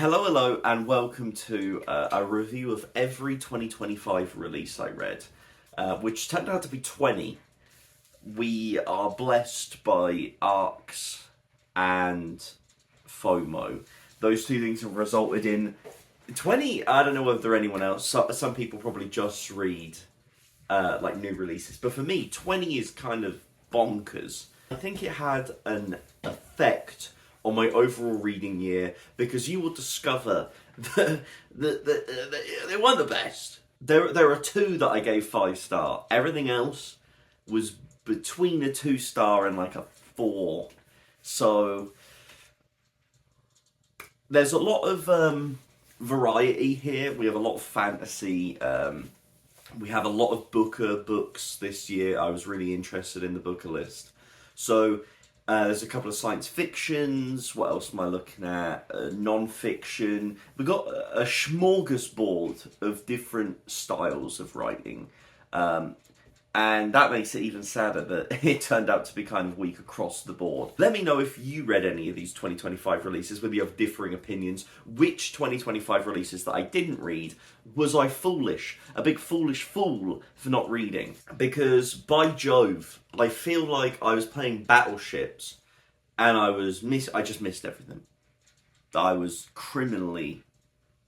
Hello, and welcome to a review of every 2025 release I read, which turned out to be 20. We are blessed by ARCs and FOMO. Those two things have resulted in 20. I don't know whether anyone else, some people probably just read like new releases, but for me, 20 is kind of bonkers. I think it had an effect on my overall reading year because you will discover that they weren't the best. There are two that I gave 5-star. Everything else was between a 2-star and like a 4. So there's a lot of variety here. We have a lot of fantasy. We have a lot of Booker books this year. I was really interested in the Booker list. So there's a couple of science fictions. What else am I looking at? Non-fiction. We've got a smorgasbord of different styles of writing. And that makes it even sadder that it turned out to be kind of weak across the board. Let me know if you read any of these 2025 releases, whether you have differing opinions. Which 2025 releases that I didn't read, was I foolish? A big foolish fool for not reading? Because, by Jove, I feel like I was playing Battleships and I just missed everything. I was criminally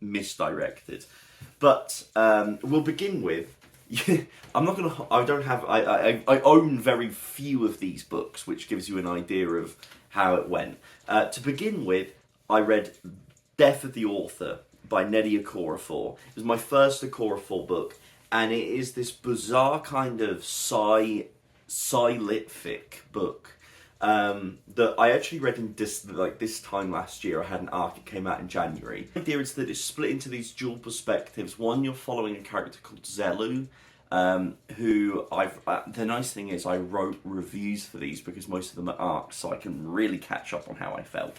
misdirected. But we'll begin with I own very few of these books, which gives you an idea of how it went. To begin with, I read Death of the Author by Nnedi Okorafor. It was my first Okorafor book, and it is this bizarre kind of sci-lit fic book that I actually read in this time last year. I had an arc, it came out in January. The idea is that it's split into these dual perspectives. One, you're following a character called Szalay, who the nice thing is I wrote reviews for these because most of them are arcs, so I can really catch up on how I felt.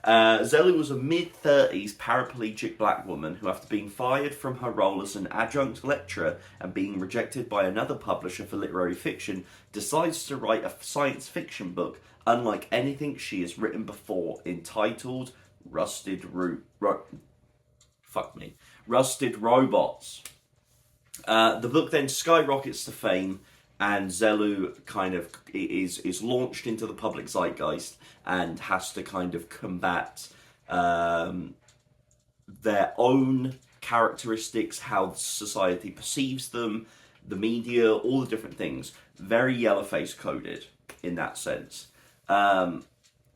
Szalay was a mid-30s paraplegic black woman who, after being fired from her role as an adjunct lecturer and being rejected by another publisher for literary fiction, decides to write a science fiction book unlike anything she has written before, entitled Rusted Robots. The book then skyrockets to fame, and Szalay kind of is launched into the public zeitgeist and has to kind of combat their own characteristics, how society perceives them, the media, all the different things. Very yellow-face coded in that sense.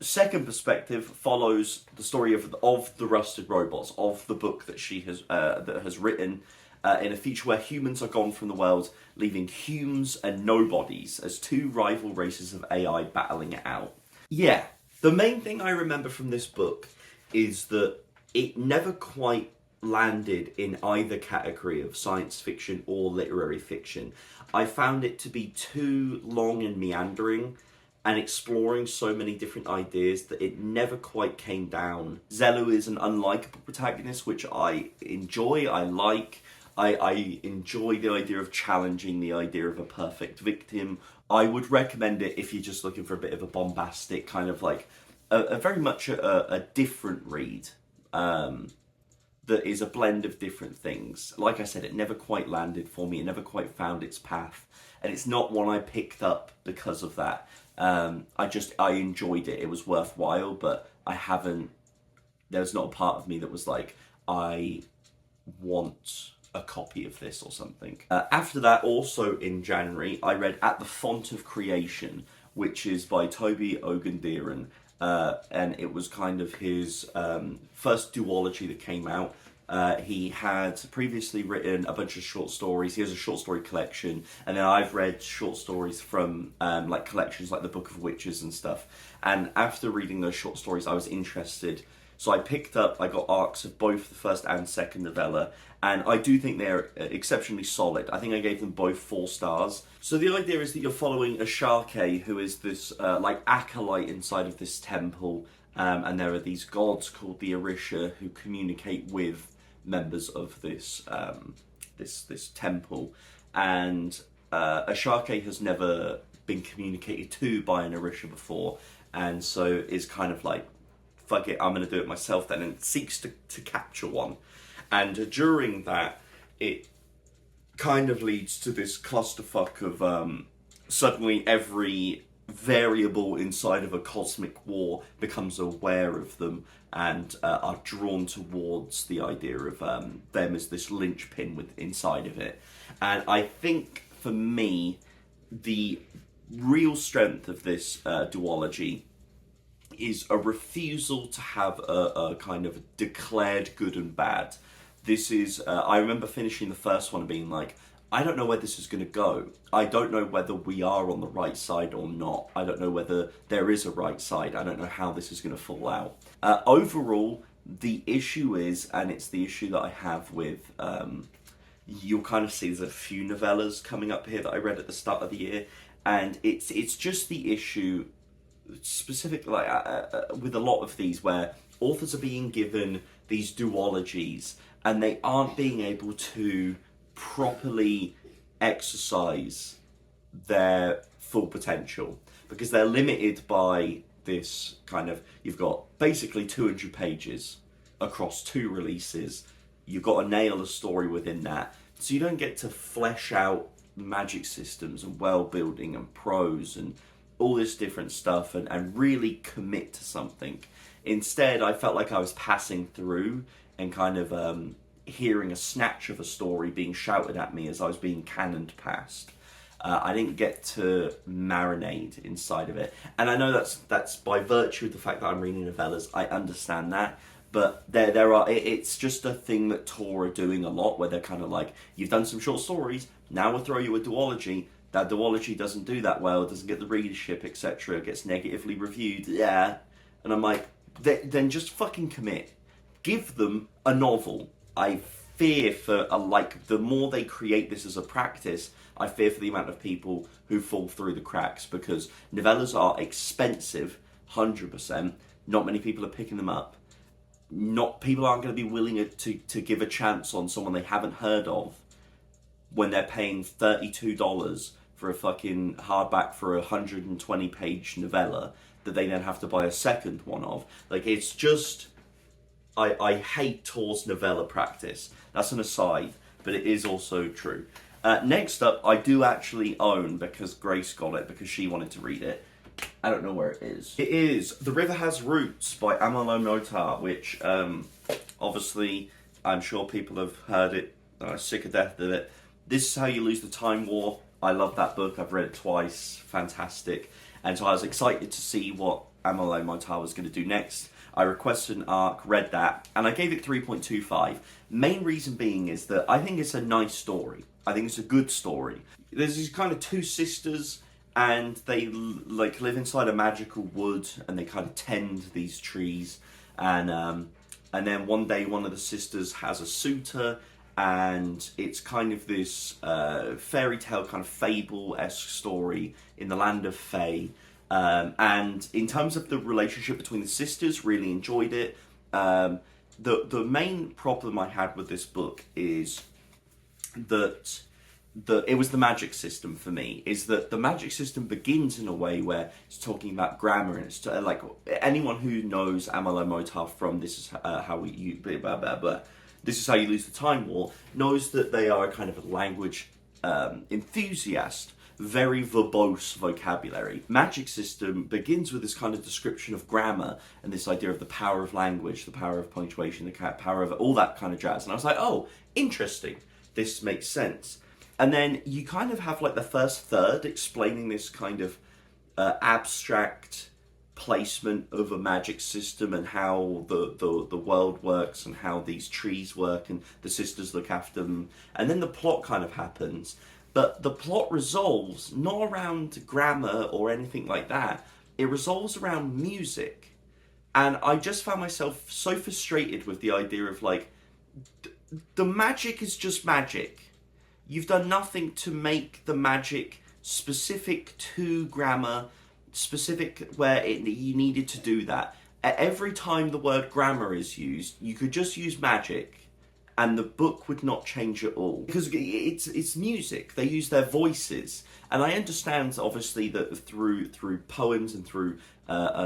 Second perspective follows the story of the Rusted Robots, of the book that she has written. In a future where humans are gone from the world, leaving Humes and Nobodies as two rival races of AI battling it out. Yeah, the main thing I remember from this book is that it never quite landed in either category of science fiction or literary fiction. I found it to be too long and meandering and exploring so many different ideas that it never quite came down. Szalay is an unlikable protagonist, which I enjoy, I like. I enjoy the idea of challenging the idea of a perfect victim. I would recommend it if you're just looking for a bit of a bombastic kind of like a very much a different read that is a blend of different things. Like I said, it never quite landed for me. It never quite found its path, and it's not one I picked up because of that. I enjoyed it. It was worthwhile, but there's not a part of me that was like, I want a copy of this or something. After that, also in January, I read At the Font of Creation, which is by Tobi Ogundiran, and it was kind of his first duology that came out. He had previously written a bunch of short stories. He has a short story collection, and then I've read short stories from like collections like the Book of Witches and stuff. And after reading those short stories, I was interested. So I got arcs of both the first and second novella, and I do think they're exceptionally solid. I think I gave them both 4 stars. So the idea is that you're following a Szalay, who is this like acolyte inside of this temple, and there are these gods called the Orisha who communicate with members of this this temple, and a Szalay has never been communicated to by an Orisha before, and so is kind of like fuck it, I'm going to do it myself then, and seeks to capture one. And during that, it kind of leads to this clusterfuck of suddenly every variable inside of a cosmic war becomes aware of them and are drawn towards the idea of them as this linchpin inside of it. And I think, for me, the real strength of this duology is a refusal to have a kind of declared good and bad. This is, I remember finishing the first one and being like, I don't know where this is going to go. I don't know whether we are on the right side or not. I don't know whether there is a right side. I don't know how this is going to fall out. Overall, the issue is, and it's the issue that I have with, you'll kind of see there's a few novellas coming up here that I read at the start of the year, and it's just the issue, specifically with a lot of these, where authors are being given these duologies, and they aren't being able to properly exercise their full potential because they're limited by this kind of, you've got basically 200 pages across 2 releases. You've got to nail a story within that, so you don't get to flesh out magic systems and world building and prose and all this different stuff and really commit to something. Instead, I felt like I was passing through and kind of hearing a snatch of a story being shouted at me as I was being cannoned past. I didn't get to marinate inside of it. And I know that's by virtue of the fact that I'm reading novellas, I understand that. But there are, it's just a thing that Tor are doing a lot, where they're kind of like, you've done some short stories, now we'll throw you a duology. That duology doesn't do that well, doesn't get the readership, etc., gets negatively reviewed, yeah. And I'm like, then just fucking commit. Give them a novel. I fear for, the more they create this as a practice, I fear for the amount of people who fall through the cracks, because novellas are expensive, 100%. Not many people are picking them up. People aren't going to be willing to give a chance on someone they haven't heard of when they're paying $32 for a fucking hardback for a 120-page novella that they then have to buy a second one of. Like, it's just, I hate Tor's novella practice. That's an aside, but it is also true. Next up, I do actually own, because Grace got it, because she wanted to read it. I don't know where it is. It is The River Has Roots by Amal El-Mohtar, which obviously I'm sure people have heard it, sick of death of it. This is How You Lose the Time War. I love that book. I've read it twice. Fantastic. And so I was excited to see what Amal El-Mohtar was going to do next. I requested an arc, read that, and I gave it 3.25. Main reason being is that I think it's a nice story. I think it's a good story. There's these kind of 2 sisters, and they live inside a magical wood, and they kind of tend these trees. And then one day, one of the sisters has a suitor, and it's kind of this fairy tale kind of fable-esque story in the land of Faye. And in terms of the relationship between the sisters, really enjoyed it. The main problem I had with this book is that it was the magic system for me. Is that the magic system begins in a way where it's talking about grammar, and it's like, anyone who knows Amal El-Mohtar from This Is How You Lose the Time War knows that they are a kind of a language enthusiast. Very verbose vocabulary. Magic system begins with this kind of description of grammar and this idea of the power of language, the power of punctuation, the power of all that kind of jazz. And I was like, oh, interesting. This makes sense. And then you kind of have like the first third explaining this kind of abstract placement of a magic system and how the world works and how these trees work and the sisters look after them. And then the plot kind of happens. But the plot resolves not around grammar or anything like that. It resolves around music. And I just found myself so frustrated with the idea of like, the magic is just magic. You've done nothing to make the magic specific to grammar, specific where you needed to do that. At every time the word grammar is used, you could just use magic, and the book would not change at all. Because it's music. They use their voices. And I understand, obviously, that through poems and through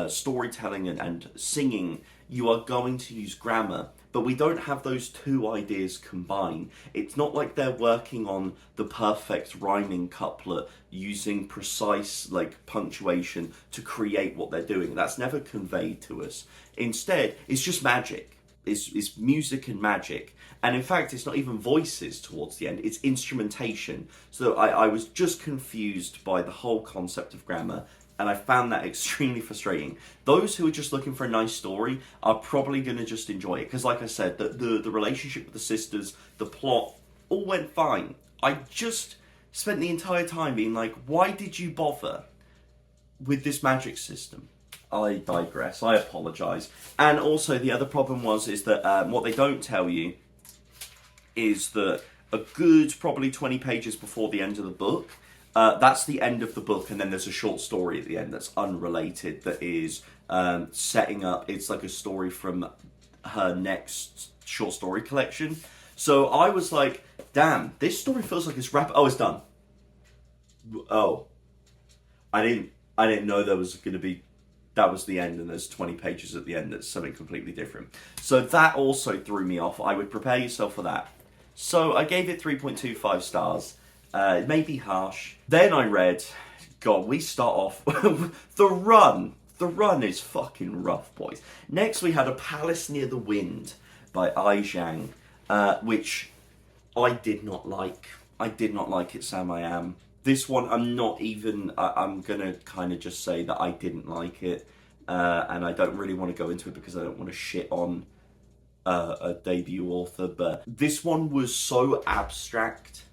storytelling and singing, you are going to use grammar, but we don't have those two ideas combined. It's not like they're working on the perfect rhyming couplet using precise like punctuation to create what they're doing. That's never conveyed to us. Instead, it's just magic. It's music and magic. And in fact, it's not even voices towards the end, it's instrumentation. So I was just confused by the whole concept of grammar, and I found that extremely frustrating. Those who are just looking for a nice story are probably going to just enjoy it. Because like I said, the relationship with the sisters, the plot, all went fine. I just spent the entire time being like, why did you bother with this magic system? I digress, I apologise. And also the other problem is that what they don't tell you is that a good probably 20 pages before the end of the book, that's the end of the book, and then there's a short story at the end that's unrelated, that is setting up, it's like a story from her next short story collection. So I was like, damn, this story feels like it's it's done. Oh, I didn't know there was going to be, that was the end, and there's 20 pages at the end that's something completely different. So that also threw me off. I would prepare yourself for that. So I gave it 3.25 stars. It may be harsh. Then I read, God, we start off, The Run. The Run is fucking rough, boys. Next we had A Palace Near the Wind by Jiang, which I did not like. I did not like it, Sam, I am. This one, I'm going to kind of just say that I didn't like it. And I don't really want to go into it because I don't want to shit on a debut author. But this one was so abstract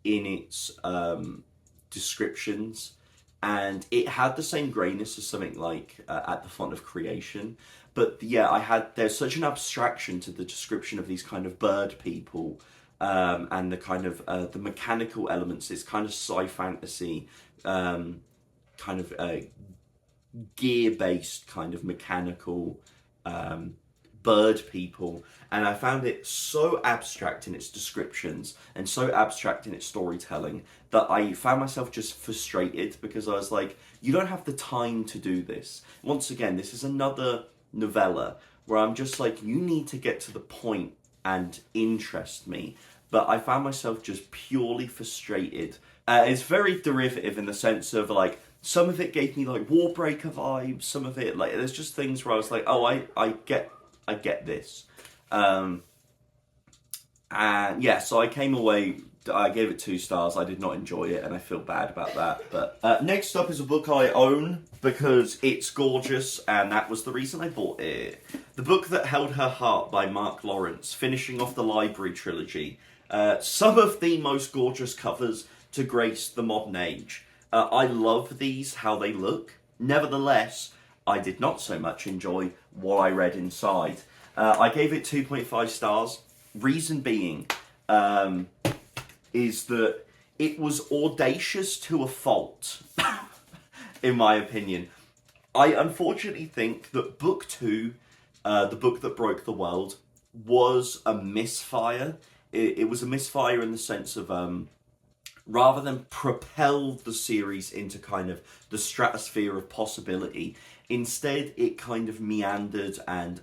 in its descriptions. And it had the same grayness as something like At the Font of Creation. But yeah, there's such an abstraction to the description of these kind of bird people. And the kind of the mechanical elements, it's kind of sci-fantasy, kind of gear-based kind of mechanical bird people. And I found it so abstract in its descriptions and so abstract in its storytelling that I found myself just frustrated, because I was like, you don't have the time to do this. Once again, this is another novella where I'm just like, you need to get to the point and interest me. But I found myself just purely frustrated. It's very derivative in the sense of like, some of it gave me like Warbreaker vibes, some of it like, there's just things where I was like, oh, I get this. And yeah, so I came away, I gave it 2 stars. I did not enjoy it, and I feel bad about that. But next up is a book I own because it's gorgeous, and that was the reason I bought it. The Book That Held Her Heart by Mark Lawrence, finishing off the Library trilogy. Some of the most gorgeous covers to grace the modern age. I love these, how they look. Nevertheless, I did not so much enjoy what I read inside. I gave it 2.5 stars. Reason being is that it was audacious to a fault, in my opinion. I unfortunately think that Book 2, The Book That Broke the World, was a misfire. It was a misfire in the sense of rather than propel the series into kind of the stratosphere of possibility, instead it kind of meandered and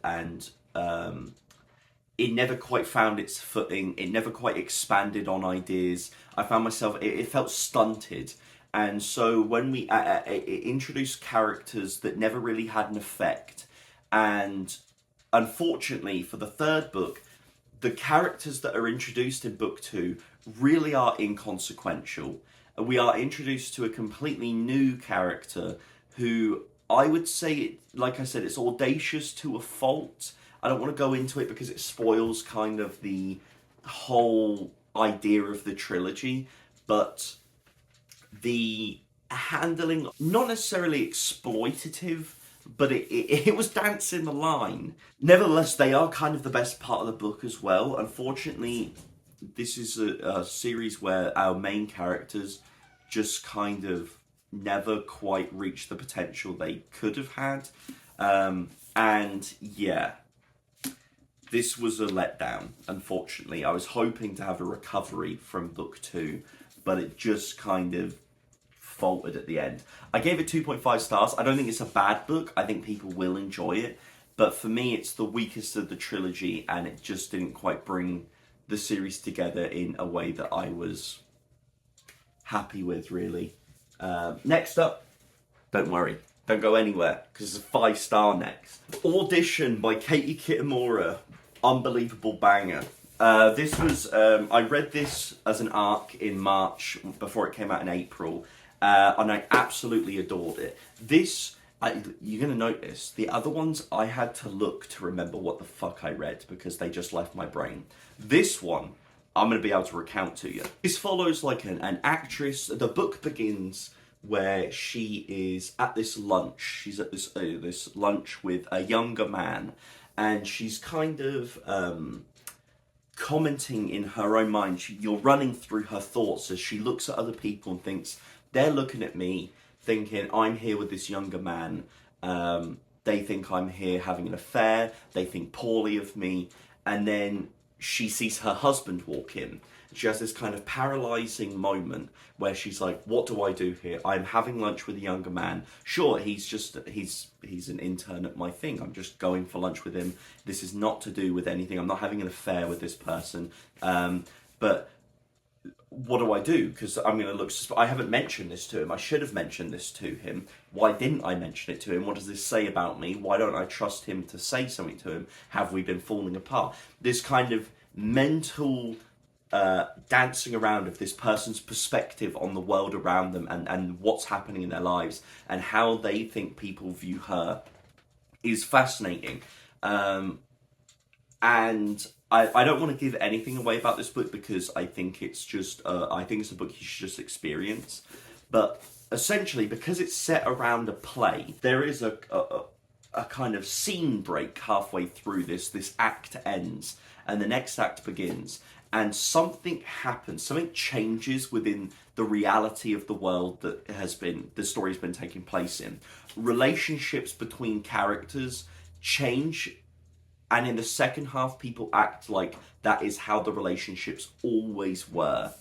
it never quite found its footing. It never quite expanded on ideas. I found myself, it felt stunted. And so when we introduced characters that never really had an effect, and unfortunately for the third book, the characters that are introduced in book 2 really are inconsequential. We are introduced to a completely new character who I would say, like I said, it's audacious to a fault. I don't want to go into it because it spoils kind of the whole idea of the trilogy, but the handling, not necessarily exploitative, but it was dancing the line. Nevertheless, they are kind of the best part of the book as well. Unfortunately, this is a series where our main characters just kind of never quite reached the potential they could have had. And yeah, this was a letdown, unfortunately. I was hoping to have a recovery from book 2, but it just kind of faltered at the end. I gave it 2.5 stars. I don't think it's a bad book. I think people will enjoy it. But for me, it's the weakest of the trilogy, and it just didn't quite bring the series together in a way that I was happy with, really. Next up, don't worry, don't go anywhere, because it's a 5-star next. Audition by Katie Kitamura. Unbelievable banger. This was, I read this as an arc in March before it came out in April, and I absolutely adored it. This, you're going to notice, the other ones I had to look to remember what the fuck I read because they just left my brain. This one, I'm going to be able to recount to you. This follows like an actress. The book begins where she is at this lunch. She's at this lunch with a younger man, and she's kind of commenting in her own mind. You're running through her thoughts as she looks at other people and thinks, they're looking at me thinking I'm here with this younger man. They think I'm here having an affair. They think poorly of me. And then she sees her husband walk in. She has this kind of paralyzing moment where she's like, what do I do here? I'm having lunch with a younger man. Sure, he's an intern at my thing. I'm just going for lunch with him. This is not to do with anything. I'm not having an affair with this person. But what do I do? Because I'm going to look... I haven't mentioned this to him. I should have mentioned this to him. Why didn't I mention it to him? What does this say about me? Why don't I trust him to say something to him? Have we been falling apart? This kind of mental dancing around of this person's perspective on the world around them and what's happening in their lives and how they think people view her is fascinating. And I don't want to give anything away about this book because I think it's just I think it's a book you should just experience. But essentially, because it's set around a play, there is a kind of scene break halfway through this. This act ends and the next act begins, and something happens. Something changes within the reality of the world that the story's been taking place in. Relationships between characters change. And in the second half, people act like that is how the relationships always were.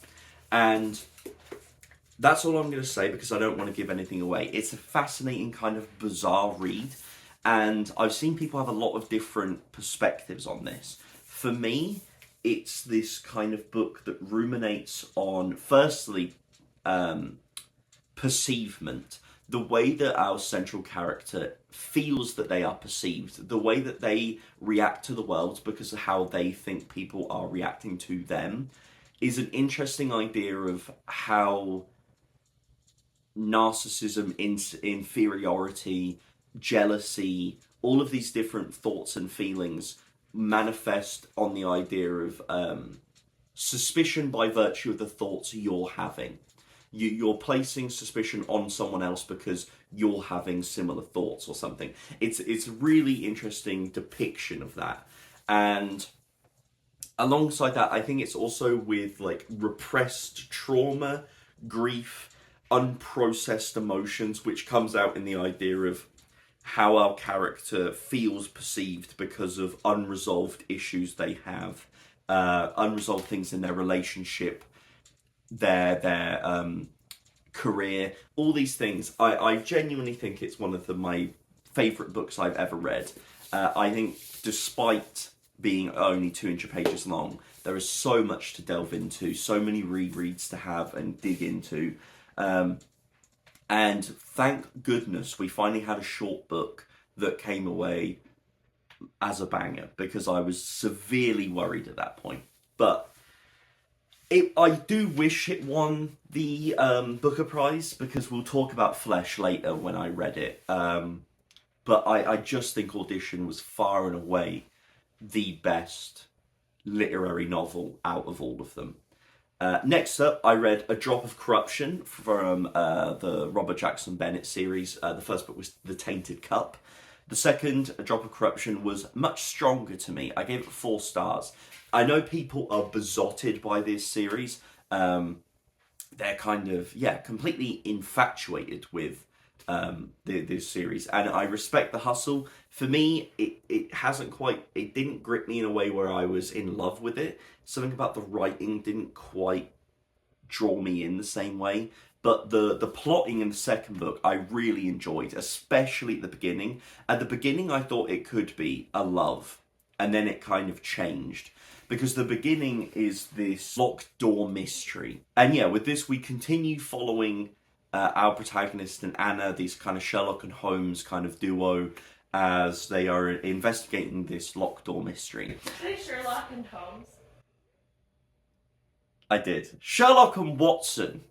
And that's all I'm going to say because I don't want to give anything away. It's a fascinating kind of bizarre read. And I've seen people have a lot of different perspectives on this. For me, it's this kind of book that ruminates on, firstly, perceivement. The way that our central character feels that they are perceived, the way that they react to the world because of how they think people are reacting to them, is an interesting idea of how narcissism, inferiority, jealousy, all of these different thoughts and feelings manifest on the idea of suspicion by virtue of the thoughts you're having. You're placing suspicion on someone else because you're having similar thoughts or something. It's a really interesting depiction of that. And alongside that, I think it's also with like repressed trauma, grief, unprocessed emotions, which comes out in the idea of how our character feels perceived because of unresolved issues they have, unresolved things in their relationship, their career, all these things. I genuinely think it's one of my favourite books I've ever read. I think despite being only 200 pages long, there is so much to delve into, so many rereads to have and dig into. And thank goodness we finally had a short book that came away as a banger, because I was severely worried at that point. But I do wish it won the Booker Prize, because we'll talk about Flesh later when I read it. But I just think Audition was far and away the best literary novel out of all of them. Next up, I read A Drop of Corruption from the Robert Jackson Bennett series. The first book was The Tainted Cup. The second, A Drop of Corruption, was much stronger to me. I gave it 4 stars. I know people are besotted by this series. They're kind of, completely infatuated with this series. And I respect the hustle. For me, it didn't grip me in a way where I was in love with it. Something about the writing didn't quite draw me in the same way. But the plotting in the second book I really enjoyed, especially at the beginning. At the beginning I thought it could be a love, and then it kind of changed. Because the beginning is this locked door mystery. And yeah, with this we continue following our protagonist and Anna, these kind of Sherlock and Holmes kind of duo, as they are investigating this locked door mystery. Say Sherlock and Holmes. I did. Sherlock and Watson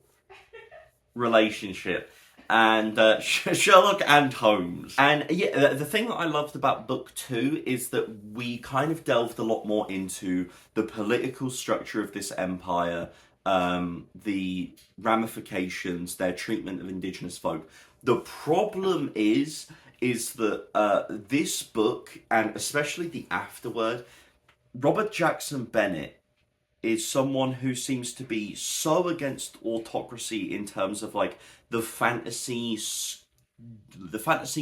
relationship. And Sherlock and Holmes. And yeah, the thing that I loved about book 2 is that we kind of delved a lot more into the political structure of this empire, the ramifications, their treatment of indigenous folk. The problem is that this book, and especially the afterword, Robert Jackson Bennett is someone who seems to be so against autocracy in terms of like the fantasy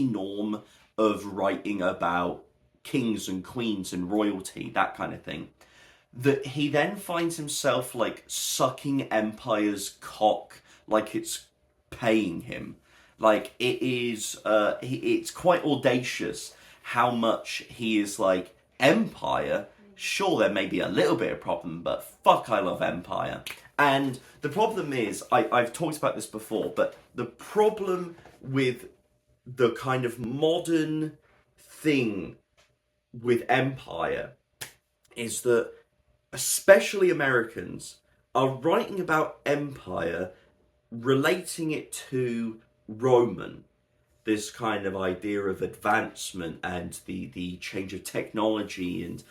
norm of writing about kings and queens and royalty, that kind of thing, that he then finds himself like sucking Empire's cock like it's paying him. Like it is, it's quite audacious how much he is like, Empire? Sure, there may be a little bit of problem, but fuck, I love Empire. And the problem is, I've talked about this before, but the problem with the kind of modern thing with Empire is that especially Americans are writing about Empire, relating it to Roman. This kind of idea of advancement and the change of technology, and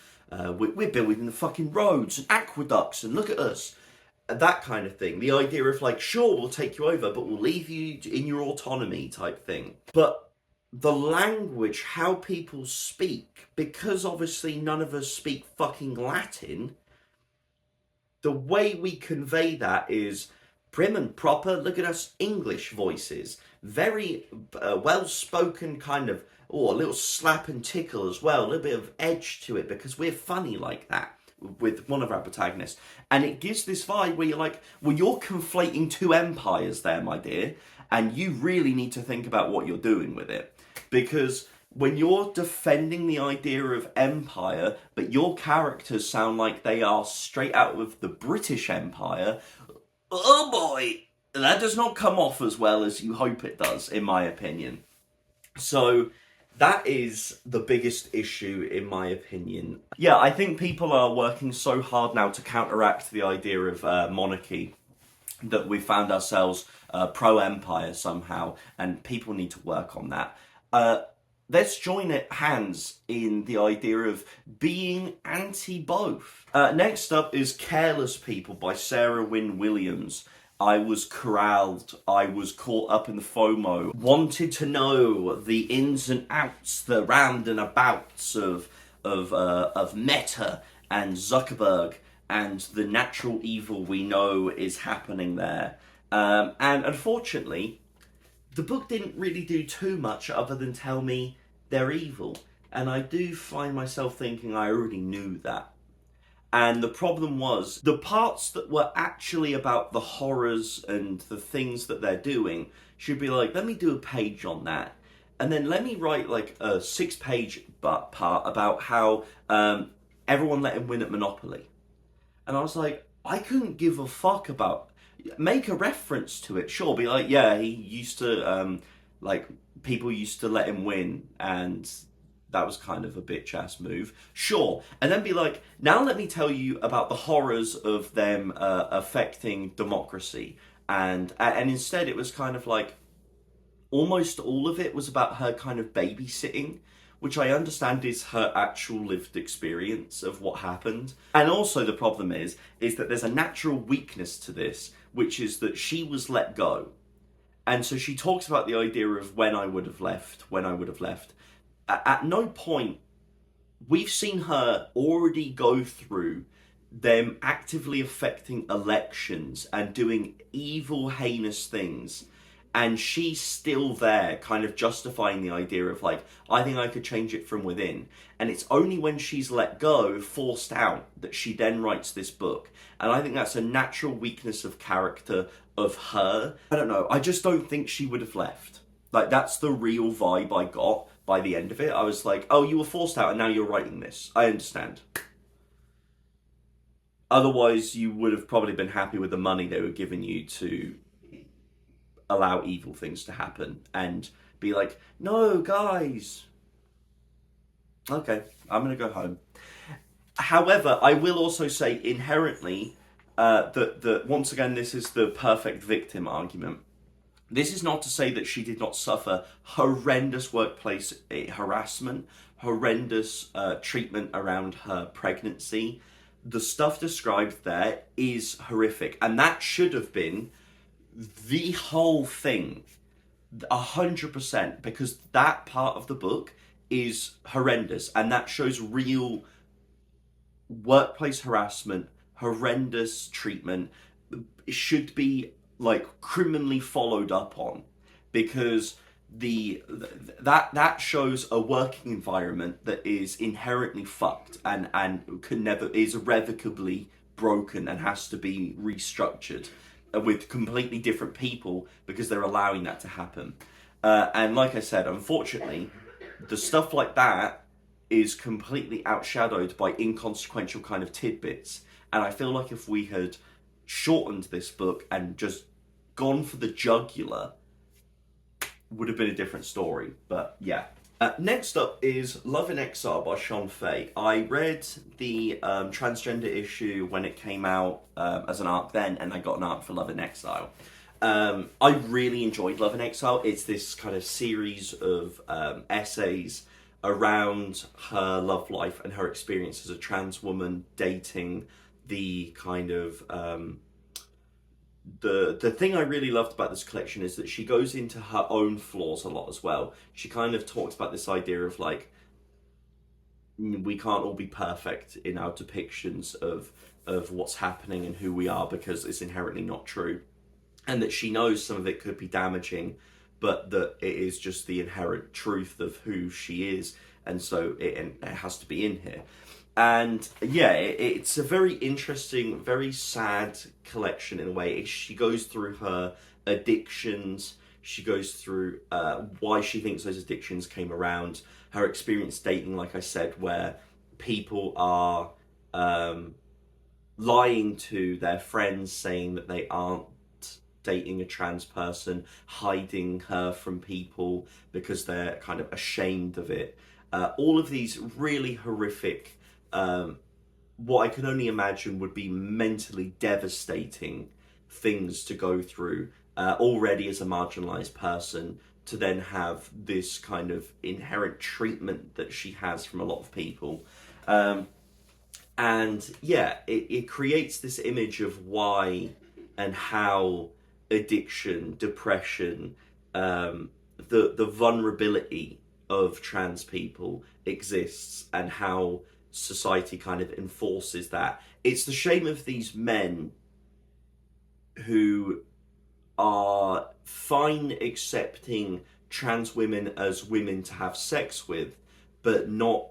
we're building the fucking roads and aqueducts and look at us. That kind of thing. The idea of like, sure, we'll take you over, but we'll leave you in your autonomy type thing. But the language, how people speak, because obviously none of us speak fucking Latin, the way we convey that is prim and proper, look at us English voices. Very well-spoken kind of, a little slap and tickle as well, a little bit of edge to it, because we're funny like that with one of our protagonists. And it gives this vibe where you're like, well, you're conflating two empires there, my dear, and you really need to think about what you're doing with it. Because when you're defending the idea of empire, but your characters sound like they are straight out of the British Empire, oh boy, that does not come off as well as you hope it does, in my opinion. So that is the biggest issue, in my opinion. Yeah, I think people are working so hard now to counteract the idea of monarchy that we found ourselves pro-empire somehow, and people need to work on that. Let's join hands in the idea of being anti-both. Next up is Careless People by Sarah Wynn-Williams. I was corralled, I was caught up in the FOMO, wanted to know the ins and outs, the round and abouts of Meta and Zuckerberg and the natural evil we know is happening there. And unfortunately, the book didn't really do too much other than tell me they're evil. And I do find myself thinking I already knew that. And the problem was, the parts that were actually about the horrors and the things that they're doing should be like, let me do a page on that. And then let me write like a 6-page part about how everyone let him win at Monopoly. And I was like, I couldn't give a fuck about... Make a reference to it, sure. Be like, yeah, he used to, people used to let him win, and that was kind of a bitch-ass move. Sure. And then be like, now let me tell you about the horrors of them affecting democracy. And instead it was kind of like, almost all of it was about her kind of babysitting, which I understand is her actual lived experience of what happened. And also the problem is that there's a natural weakness to this, which is that she was let go. And so she talks about the idea of when I would have left. At no point, we've seen her already go through them actively affecting elections and doing evil, heinous things. And she's still there, kind of justifying the idea of like, I think I could change it from within. And it's only when she's let go, forced out, that she then writes this book. And I think that's a natural weakness of character of her. I don't know, I just don't think she would have left. Like, that's the real vibe I got by the end of it. I was like, oh, you were forced out and now you're writing this. I understand. Otherwise, you would have probably been happy with the money they were giving you to allow evil things to happen and be like, no, guys. Okay, I'm going to go home. However, I will also say inherently that once again, this is the perfect victim argument. This is not to say that she did not suffer horrendous workplace harassment, horrendous treatment around her pregnancy. The stuff described there is horrific, and that should have been the whole thing, 100%, because that part of the book is horrendous, and that shows real workplace harassment, horrendous treatment. It should be like criminally followed up on, because that shows a working environment that is inherently fucked and can never, is irrevocably broken and has to be restructured with completely different people because they're allowing that to happen. And like I said, unfortunately, the stuff like that is completely outshadowed by inconsequential kind of tidbits. And I feel like if we had shortened this book and just gone for the jugular, would have been a different story. But yeah. Next up is Love in Exile by Shon Faye. I read the transgender issue when it came out as an arc then, and I got an arc for Love in Exile. I really enjoyed Love in Exile. It's this kind of series of essays around her love life and her experience as a trans woman dating the kind of... The thing I really loved about this collection is that she goes into her own flaws a lot as well. She kind of talks about this idea of like, we can't all be perfect in our depictions of what's happening and who we are, because it's inherently not true. And that she knows some of it could be damaging, but that it is just the inherent truth of who she is, and so it has to be in here. And yeah, it's a very interesting, very sad collection in a way. She goes through her addictions, she goes through why she thinks those addictions came around, her experience dating, like I said, where people are lying to their friends, saying that they aren't dating a trans person, hiding her from people because they're kind of ashamed of it. All of these really horrific, what I can only imagine would be mentally devastating things to go through already as a marginalized person, to then have this kind of inherent treatment that she has from a lot of people. And yeah, it creates this image of why and how addiction, depression, the vulnerability of trans people exists, and how society kind of enforces that. It's the shame of these men who are fine accepting trans women as women to have sex with, but not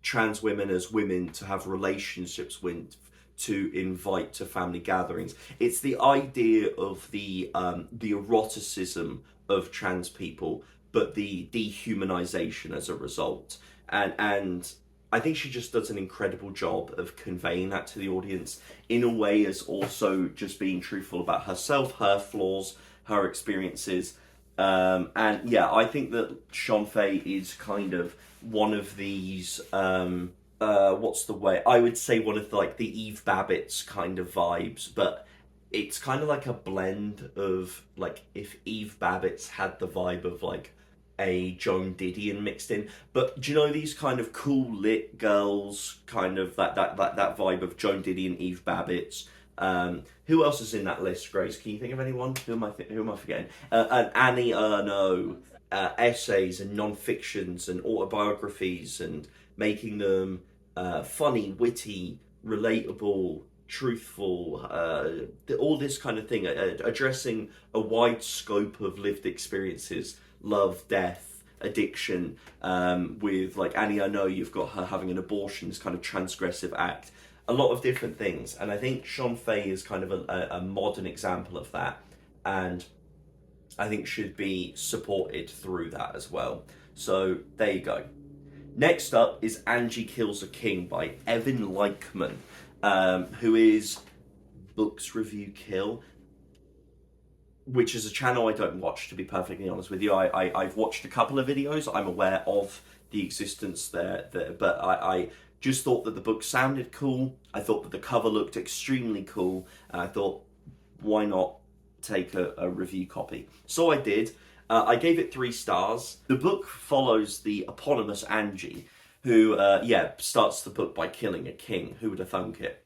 trans women as women to have relationships with, to invite to family gatherings. It's the idea of the eroticism of trans people, but the dehumanization as a result. And I think she just does an incredible job of conveying that to the audience in a way as also just being truthful about herself, her flaws, her experiences. And yeah, I think that Shon Faye is kind of one of these, what's the way? I would say one of the, like the Eve Babbitt's kind of vibes, but it's kind of like a blend of like if Eve Babbitt's had the vibe of like a Joan Didion mixed in. But do you know these kind of cool lit girls, kind of that vibe of Joan Didion, Eve Babbitt's? Who else is in that list, Grace? Can you think of anyone? Who am I forgetting? And Annie Ernaux, essays and non-fictions and autobiographies, and making them funny, witty, relatable, truthful, all this kind of thing, addressing a wide scope of lived experiences, love, death, addiction, with like Annie, I know you've got her having an abortion, this kind of transgressive act, a lot of different things. And I think Shon Faye is kind of a modern example of that, and I think should be supported through that as well. So there you go. Next up is Anji Kills a King by Evan Leikam, who is Books Review Kill, which is a channel I don't watch, to be perfectly honest with you. I've watched a couple of videos. I'm aware of the existence there, but I just thought that the book sounded cool. I thought that the cover looked extremely cool, and I thought, why not take a review copy? So I did. I gave it 3 stars. The book follows the eponymous Anji, who, starts the book by killing a king. Who would have thunk it?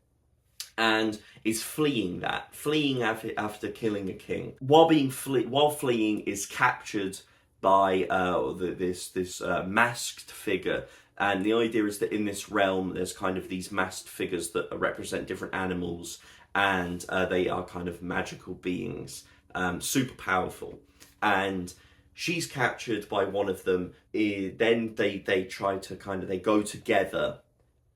And is fleeing after killing a king. While fleeing, is captured by this masked figure. And the idea is that in this realm, there's kind of these masked figures that represent different animals, and they are kind of magical beings, super powerful. And she's captured by one of them. Then they try to they go together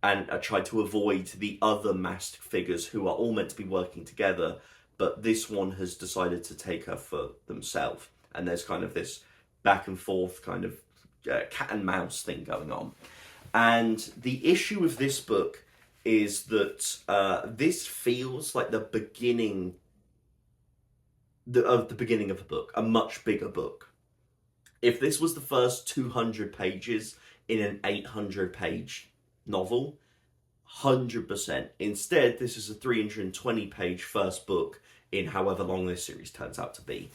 and try to avoid the other masked figures who are all meant to be working together, but this one has decided to take her for themselves. And there's kind of this back and forth kind of cat and mouse thing going on. And the issue with this book is that this feels like the beginning of a book, a much bigger book. If this was the first 200 pages in an 800-page novel, 100%. Instead, this is a 320-page first book in however long this series turns out to be.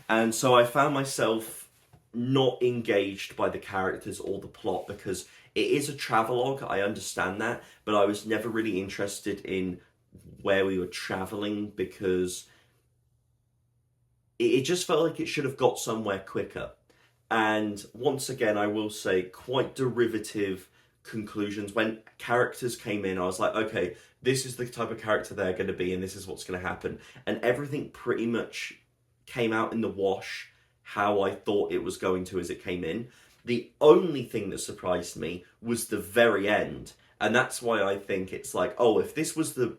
And so I found myself not engaged by the characters or the plot, because it is a travelogue, I understand that, but I was never really interested in where we were traveling, because it just felt like it should have got somewhere quicker. And once again, I will say, quite derivative conclusions. When characters came in, I was like, okay, this is the type of character they're going to be, and this is what's going to happen. And everything pretty much came out in the wash how I thought it was going to as it came in. The only thing that surprised me was the very end. And that's why I think it's like, oh, if this was the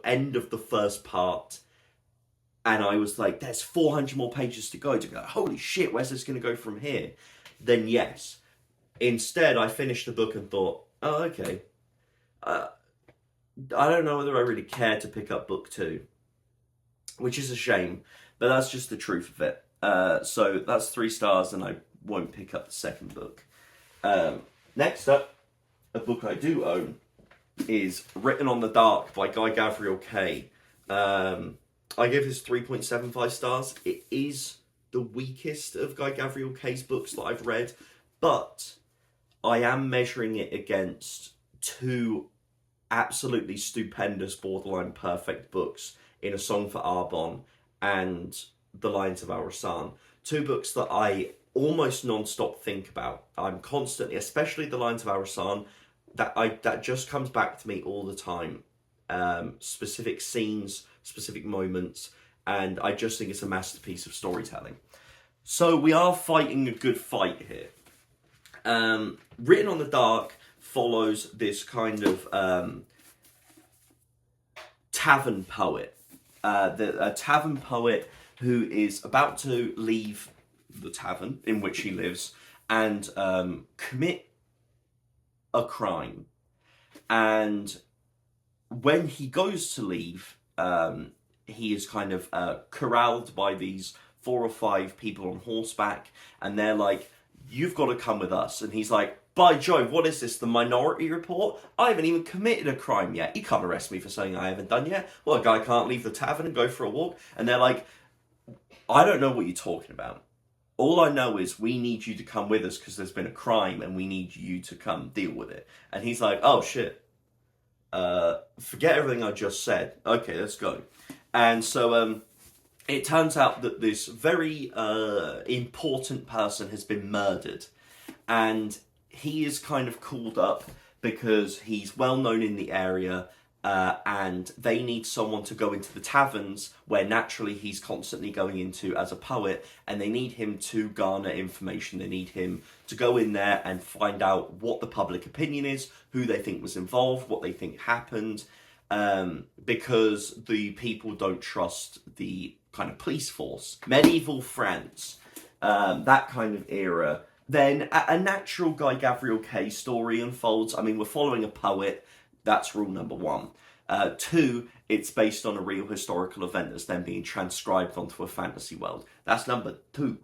end of the first part, and I was like, there's 400 more pages to go, holy shit, where's this going to go from here? Then yes. Instead, I finished the book and thought, oh, okay. I don't know whether I really care to pick up book 2, which is a shame, but that's just the truth of it. So that's 3 stars, and I won't pick up the second book. Next up, a book I do own is Written on the Dark by Gavriel K. I give this 3.75 stars. It is the weakest of Gavriel K's books that I've read, but I am measuring it against 2 absolutely stupendous, borderline perfect books in A Song for Arbonne and The Lions of Al-Rassan. 2 books that I almost non-stop think about. I'm constantly, especially The Lions of Al-Rassan, that just comes back to me all the time. Specific scenes, specific moments, and I just think it's a masterpiece of storytelling. So we are fighting a good fight here. Written on the Dark follows this kind of tavern poet. A tavern poet who is about to leave the tavern in which he lives and commit a crime. And when he goes to leave, he is kind of corralled by these 4 or 5 people on horseback, and they're like, you've got to come with us. And he's like, by Jove, what is this, the Minority Report? I haven't even committed a crime yet. You can't arrest me for something I haven't done yet. Well, a guy can't leave the tavern and go for a walk. And they're like, I don't know what you're talking about. All I know is we need you to come with us because there's been a crime and we need you to come deal with it. And he's like, oh shit. Forget everything I just said. Okay, let's go. And so it turns out that this very important person has been murdered. And he is kind of called up because he's well known in the area and they need someone to go into the taverns where naturally he's constantly going into as a poet, and they need him to garner information. They need him to go in there and find out what the public opinion is, who they think was involved, what they think happened, because the people don't trust the kind of police force. Medieval France, that kind of era. Then a natural Guy Gavriel K story unfolds. I mean, we're following a poet. That's rule number one. Two, it's based on a real historical event that's then being transcribed onto a fantasy world. That's number two.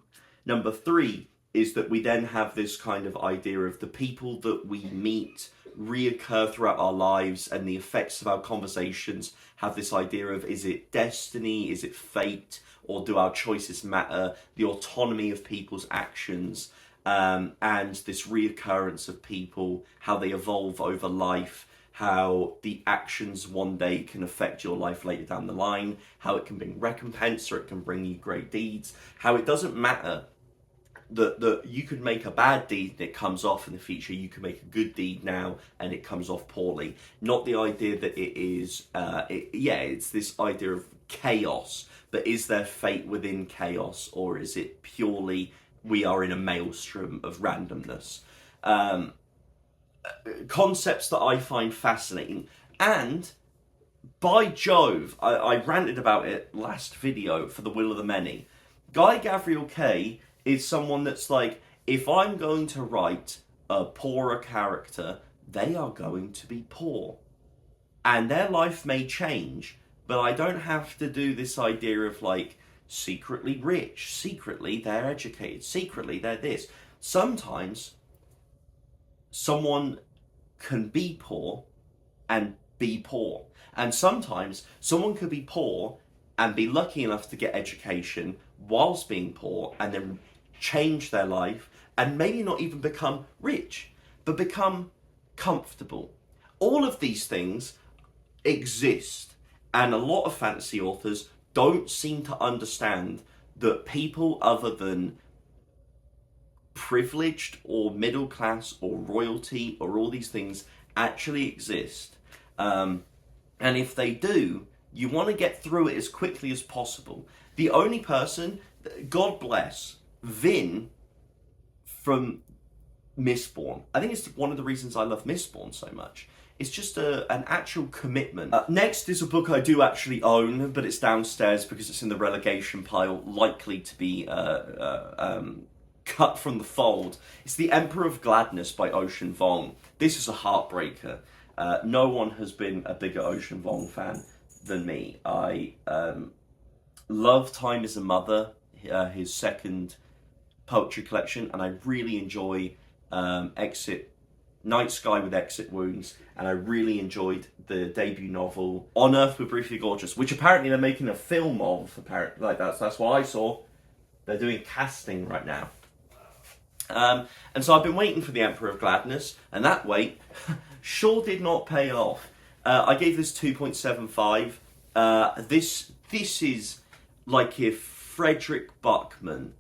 Number three is that we then have this kind of idea of the people that we meet reoccur throughout our lives, and the effects of our conversations have this idea of, is it destiny, is it fate, or do our choices matter? The autonomy of people's actions, and this reoccurrence of people, how they evolve over life, how the actions one day can affect your life later down the line, how it can bring recompense or it can bring you great deeds, how it doesn't matter that you could make a bad deed and it comes off in the future, you can make a good deed now and it comes off poorly. Not the idea that it is, it's this idea of chaos, but is there fate within chaos, or is it purely we are in a maelstrom of randomness? Concepts that I find fascinating, and by Jove, I ranted about it last video for The Will of the Many. Guy Gavriel K is someone that's like, if I'm going to write a poorer character, they are going to be poor. And their life may change, but I don't have to do this idea of like, secretly rich, secretly they're educated, secretly they're this. Sometimes someone can be poor and be poor. And sometimes someone could be poor and be lucky enough to get education whilst being poor, and then change their life and maybe not even become rich, but become comfortable. All of these things exist, and a lot of fantasy authors don't seem to understand that people other than privileged or middle class or royalty or all these things actually exist. And if they do, you want to get through it as quickly as possible. The only person, God bless, Vin from Mistborn. I think it's one of the reasons I love Mistborn so much. It's just an actual commitment. Next is a book I do actually own, but it's downstairs because it's in the relegation pile, likely to be cut from the fold. It's The Emperor of Gladness by Ocean Vuong. This is a heartbreaker. No one has been a bigger Ocean Vuong fan than me. I love Time is a Mother, his second poetry collection, and I really enjoy Night Sky with Exit Wounds, and I really enjoyed the debut novel On Earth We're Briefly Gorgeous, which apparently they're making a film of. Apparently, like that's what I saw. They're doing casting right now. And so I've been waiting for The Emperor of Gladness, and that wait sure did not pay off. I gave this 2.75. This is like if Frederick Buckman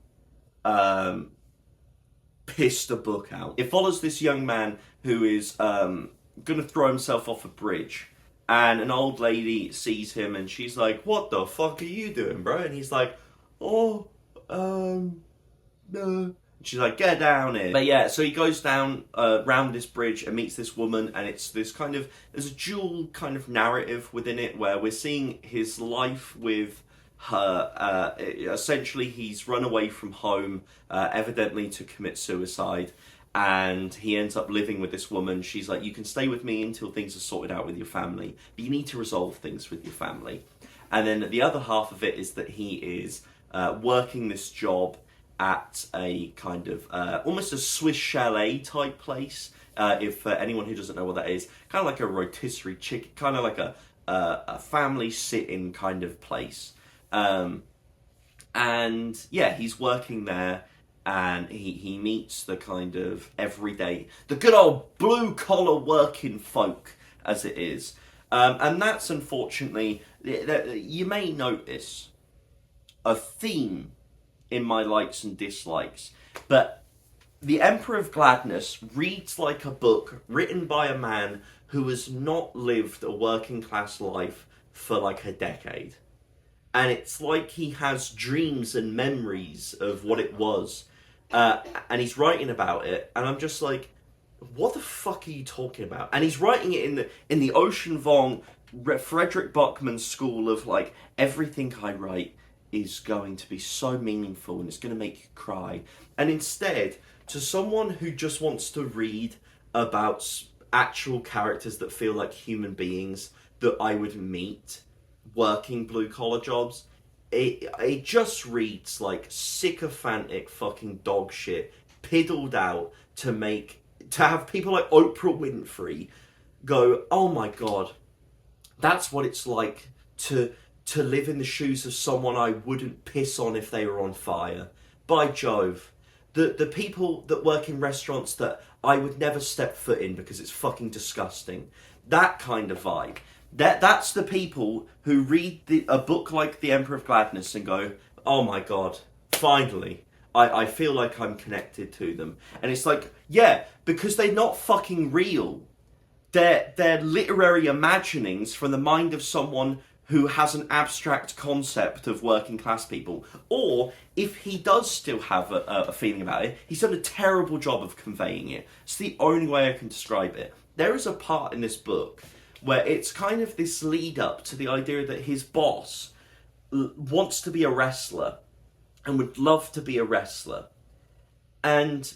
pissed a book out. It follows this young man who is going to throw himself off a bridge, and an old lady sees him and she's like, "What the fuck are you doing, bro?" And he's like, "Oh, no." She's like, "Get down here." But yeah, so he goes down round this bridge and meets this woman, and it's this kind of, there's a dual kind of narrative within it where we're seeing his life with her. Essentially, he's run away from home, evidently to commit suicide, and he ends up living with this woman. She's like, "You can stay with me until things are sorted out with your family, but you need to resolve things with your family." And then the other half of it is that he is working this job at a kind of almost a Swiss chalet type place. If anyone who doesn't know what that is, kind of like a rotisserie chicken, kind of like a family sit-in kind of place. And yeah, he's working there, and he meets the kind of everyday, the good old blue collar working folk as it is. And that's unfortunately, you may notice a theme in my likes and dislikes, but The Emperor of Gladness reads like a book written by a man who has not lived a working class life for like a decade. And it's like he has dreams and memories of what it was. And he's writing about it, and I'm just like, what the fuck are you talking about? And he's writing it in the Ocean Vuong, Frederick Buckman school of like, everything I write is going to be so meaningful and it's going to make you cry. And instead, to someone who just wants to read about actual characters that feel like human beings that I would meet working blue collar jobs, it just reads like sycophantic fucking dog shit piddled out to have people like Oprah Winfrey go, oh my god, that's what it's like to live in the shoes of someone I wouldn't piss on if they were on fire. By Jove. The people that work in restaurants that I would never step foot in because it's fucking disgusting. That kind of vibe. That's the people who read a book like The Emperor of Gladness and go, oh my god, finally, I feel like I'm connected to them. And it's like, yeah, because they're not fucking real. They're literary imaginings from the mind of someone who has an abstract concept of working class people. Or, if he does still have a feeling about it, he's done a terrible job of conveying it. It's the only way I can describe it. There is a part in this book where it's kind of this lead up to the idea that his boss wants to be a wrestler and would love to be a wrestler. And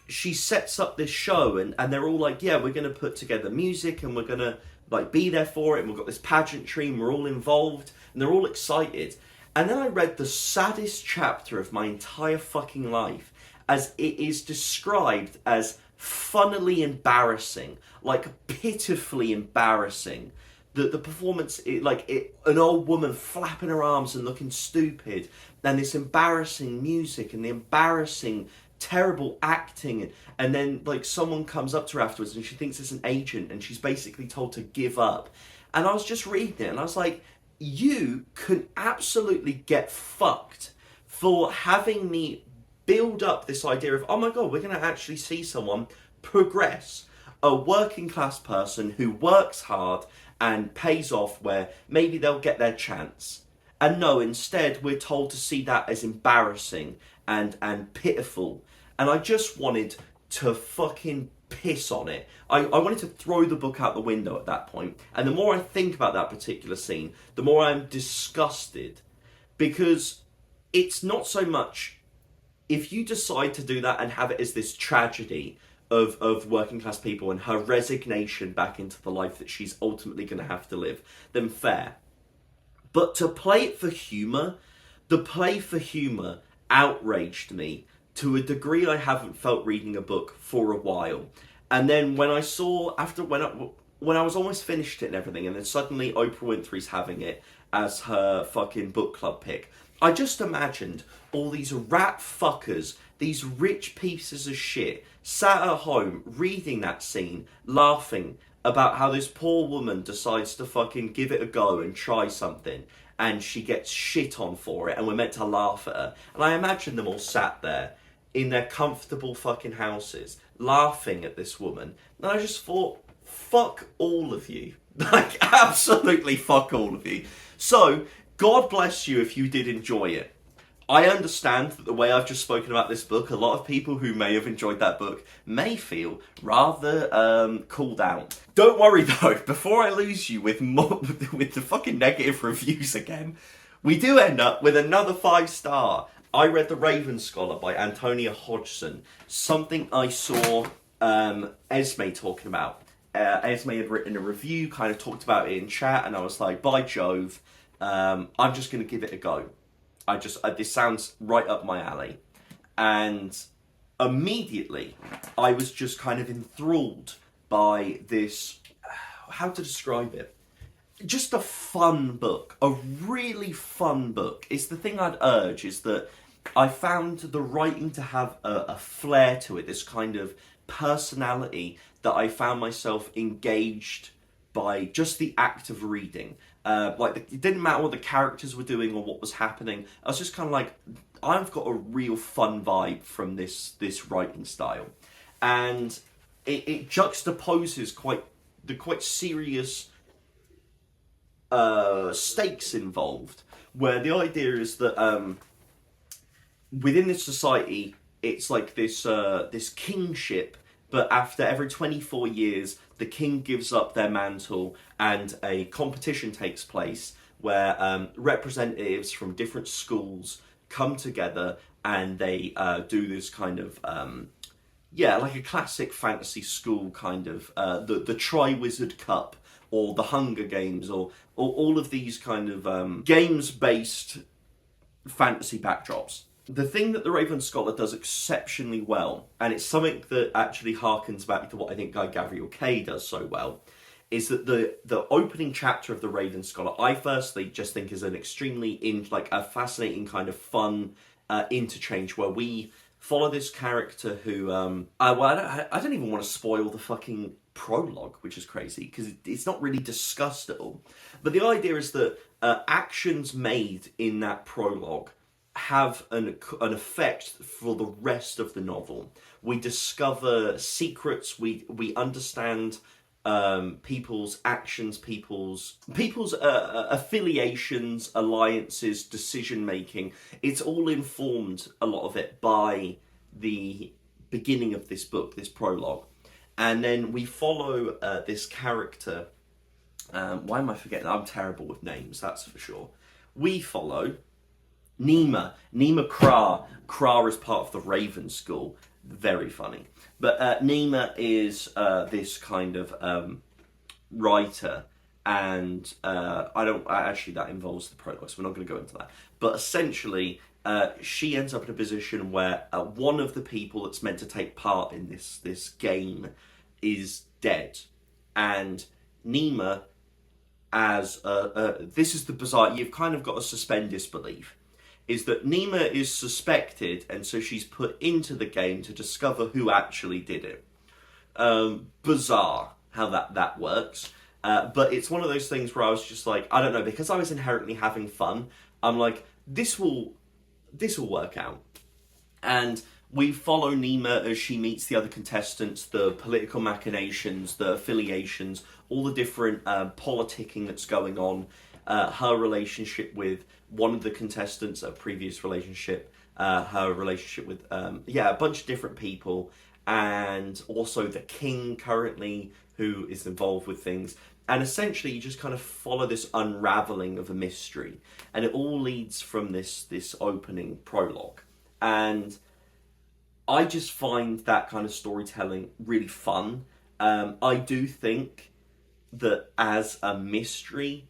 she sets up this show and they're all like, yeah, we're going to put together music and we're going to like be there for it and we've got this pageantry and we're all involved and they're all excited. And then I read the saddest chapter of my entire fucking life as it is described as funnily embarrassing, like pitifully embarrassing. The performance, an old woman flapping her arms and looking stupid, and this embarrassing music and the embarrassing terrible acting, and then like someone comes up to her afterwards and she thinks it's an agent and she's basically told to give up. And I was just reading it and I was like, you can absolutely get fucked for having me build up this idea of, oh my god, we're going to actually see someone progress, a working class person who works hard and pays off, where maybe they'll get their chance. And no, instead we're told to see that as embarrassing and pitiful. And I just wanted to fucking piss on it. I wanted to throw the book out the window at that point. And the more I think about that particular scene, the more I'm disgusted. Because it's not so much, if you decide to do that and have it as this tragedy of working class people and her resignation back into the life that she's ultimately going to have to live, then fair. But to play it for humour, the play for humour outraged me to a degree I haven't felt reading a book for a while. And then when I saw, when I was almost finished it and everything, and then suddenly Oprah Winfrey's having it as her fucking book club pick, I just imagined all these rat fuckers, these rich pieces of shit, sat at home reading that scene, laughing about how this poor woman decides to fucking give it a go and try something, and she gets shit on for it, and we're meant to laugh at her. And I imagine them all sat there in their comfortable fucking houses, laughing at this woman. And I just thought, fuck all of you. Like, absolutely fuck all of you. So, God bless you if you did enjoy it. I understand that the way I've just spoken about this book, a lot of people who may have enjoyed that book may feel rather called out. Don't worry though, before I lose you with the fucking negative reviews again, we do end up with another 5-star. I read The Raven Scholar by Antonia Hodgson. Something I saw Esme talking about. Esme had written a review, kind of talked about it in chat, and I was like, by Jove, I'm just going to give it a go. This sounds right up my alley. And immediately, I was just kind of enthralled by this, how to describe it? Just a fun book, a really fun book. It's the thing I'd urge, is that I found the writing to have a flair to it, this kind of personality that I found myself engaged by just the act of reading. It didn't matter what the characters were doing or what was happening. I was just kind of like, I've got a real fun vibe from this writing style, and it juxtaposes the quite serious stakes involved. Where the idea is that within this society, it's like this kingship, but after every 24 years, the king gives up their mantle and a competition takes place where representatives from different schools come together and they do this kind of, like a classic fantasy school kind of, the Tri-Wizard Cup or the Hunger Games or all of these kind of games-based fantasy backdrops. The thing that the Raven Scholar does exceptionally well, and it's something that actually harkens back to what I think Gavriel K does so well, is that the opening chapter of the Raven Scholar, I firstly just think is an extremely a fascinating kind of fun interchange where we follow this character who I don't even want to spoil the fucking prologue, which is crazy because it's not really discussed at all. But the idea is that actions made in that prologue have an effect for the rest of the novel. We discover secrets. We understand people's actions, people's affiliations, alliances, decision making. It's all informed, a lot of it, by the beginning of this book, this prologue, and then we follow this character. Why am I forgetting? I'm terrible with names, that's for sure. We follow Nima Kra. Kra is part of the Raven School. Very funny. But Nima is this kind of writer, and actually that involves the prologue, so we're not going to go into that. But essentially, she ends up in a position where one of the people that's meant to take part in this game is dead, and Nima, as this is the bizarre. You've kind of got to suspend disbelief. Is that Nima is suspected, and so she's put into the game to discover who actually did it. Bizarre how that works. But it's one of those things where I was just like, I don't know, because I was inherently having fun, I'm like, this will work out. And we follow Nima as she meets the other contestants, the political machinations, the affiliations, all the different politicking that's going on, her relationship with one of the contestants, a previous relationship, her relationship with a bunch of different people, and also the king currently, who is involved with things. And essentially you just kind of follow this unraveling of a mystery, and it all leads from this opening prologue. And I just find that kind of storytelling really fun. I do think that as a mystery,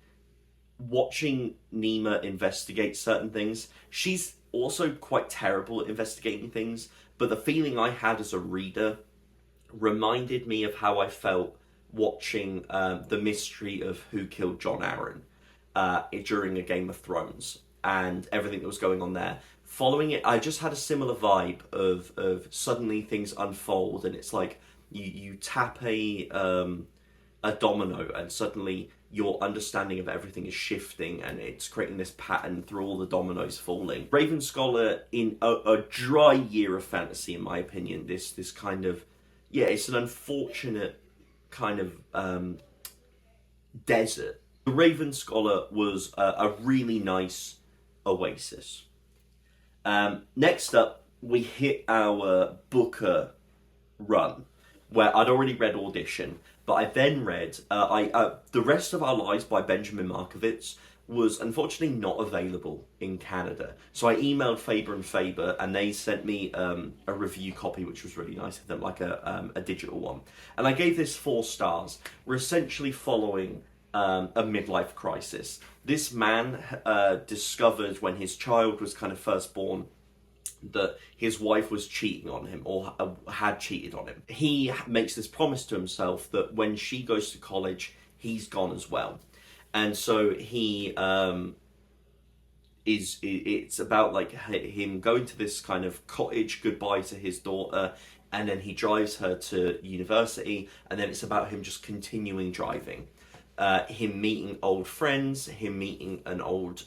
watching Nima investigate certain things, she's also quite terrible at investigating things, but the feeling I had as a reader reminded me of how I felt watching the mystery of who killed Jon Arryn during a Game of Thrones and everything that was going on there. Following it, I just had a similar vibe of suddenly things unfold, and it's like you tap a domino, and suddenly your understanding of everything is shifting, and it's creating this pattern through all the dominoes falling. Raven Scholar, in a dry year of fantasy, in my opinion, this kind of, it's an unfortunate kind of desert. The Raven Scholar was a really nice oasis. Next up, we hit our Booker run, where I'd already read Audition, but I then read The Rest of Our Lives by Benjamin Markovitz was unfortunately not available in Canada. So I emailed Faber and Faber, and they sent me a review copy, which was really nice of them, like a digital one. And I gave this 4 stars. We're essentially following a midlife crisis. This man discovered when his child was kind of first born that his wife was cheating on him, or had cheated on him. He makes this promise to himself that when she goes to college, he's gone as well. And so he it's about like him going to this kind of cottage goodbye to his daughter, and then he drives her to university, and then it's about him just continuing driving. him meeting old friends, him meeting an old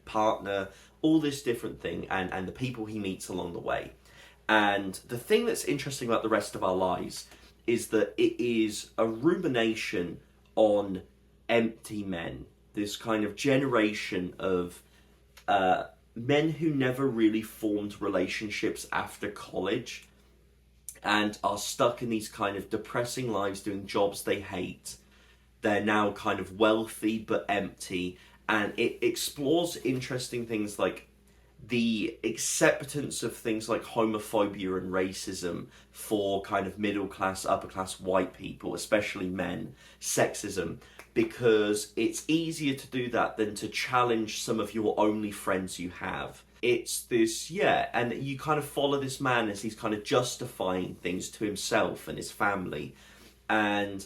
partner, all this different thing, and the people he meets along the way. And the thing that's interesting about the rest of our lives is that it is a rumination on empty men. This kind of generation of men who never really formed relationships after college and are stuck in these kind of depressing lives doing jobs they hate. They're now kind of wealthy but empty, and it explores interesting things like the acceptance of things like homophobia and racism for kind of middle class, upper class white people, especially men, sexism, because it's easier to do that than to challenge some of your only friends you have. It's this, and you kind of follow this man as he's kind of justifying things to himself and his family, and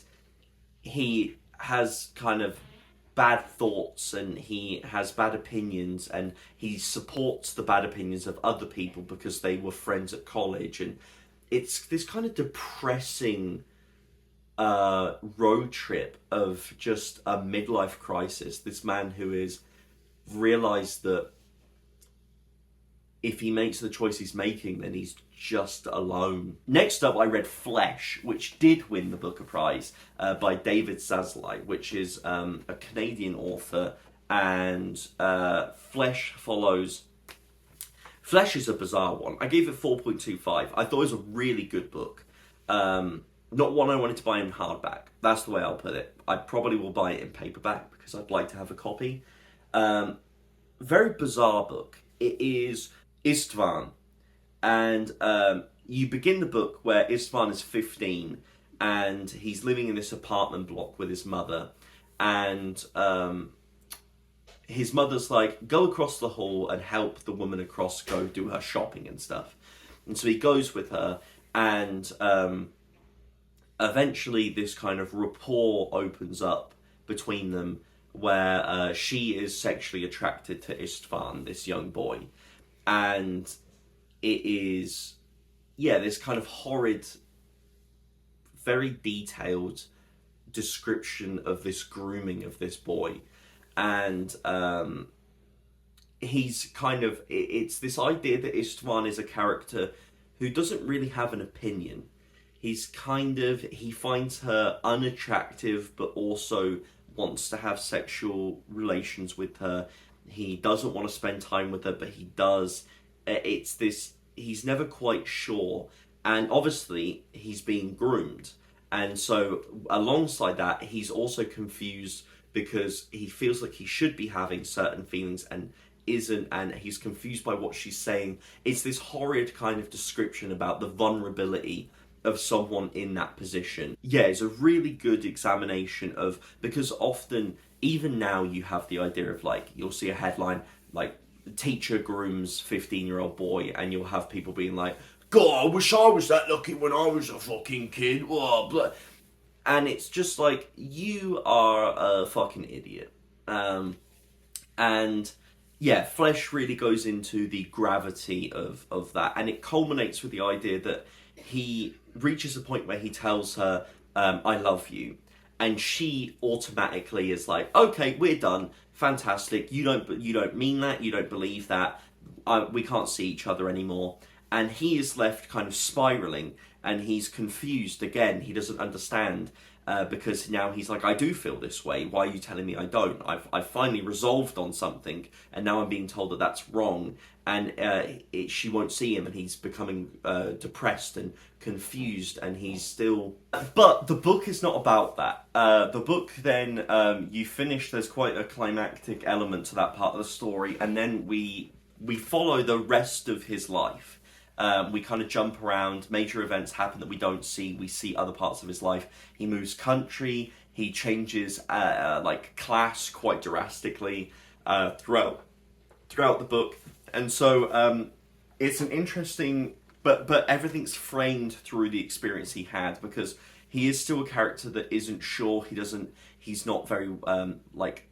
he has kind of bad thoughts and he has bad opinions, and he supports the bad opinions of other people because they were friends at college, and it's this kind of depressing road trip of just a midlife crisis. This man who has realized that if he makes the choice he's making, then he's just alone. Next up, I read Flesh, which did win the Booker Prize, by David Szalay, which is a Canadian author, and Flesh follows... Flesh is a bizarre one. I gave it 4.25. I thought it was a really good book. Not one I wanted to buy in hardback. That's the way I'll put it. I probably will buy it in paperback because I'd like to have a copy. Very bizarre book. It is Istvan, and you begin the book where Istvan is 15 and he's living in this apartment block with his mother, and his mother's like, go across the hall and help the woman across go do her shopping and stuff. And so he goes with her, and eventually this kind of rapport opens up between them where she is sexually attracted to Istvan, this young boy. And it is, this kind of horrid, very detailed description of this grooming of this boy. And he's kind of, it's this idea that Istvan is a character who doesn't really have an opinion. He's kind of, he finds her unattractive, but also wants to have sexual relations with her. He doesn't want to spend time with her, but he does. It's this, he's never quite sure. And obviously, he's being groomed. And so, alongside that, he's also confused because he feels like he should be having certain feelings and isn't, and he's confused by what she's saying. It's this horrid kind of description about the vulnerability of someone in that position. It's a really good examination of, because often, even now, you have the idea of like, you'll see a headline like, teacher grooms 15-year-old boy, and you'll have people being like, God, I wish I was that lucky when I was a fucking kid. Oh, blah. And it's just like, you are a fucking idiot. And Flesh really goes into the gravity of that, and it culminates with the idea that he reaches a point where he tells her, I love you. And she automatically is like, okay, we're done. Fantastic. You don't mean that. You don't believe that. We can't see each other anymore. And he is left kind of spiraling, and he's confused again. He doesn't understand because now he's like, I do feel this way. Why are you telling me I don't? I've finally resolved on something, and now I'm being told that that's wrong. And she won't see him, and he's becoming depressed and confused, and he's still... But the book is not about that. The book then, you finish, there's quite a climactic element to that part of the story, and then we follow the rest of his life. We kind of jump around, major events happen that we don't see, we see other parts of his life. He moves country, he changes class quite drastically throughout the book. And so it's an interesting, but everything's framed through the experience he had, because he is still a character that isn't sure. He's not very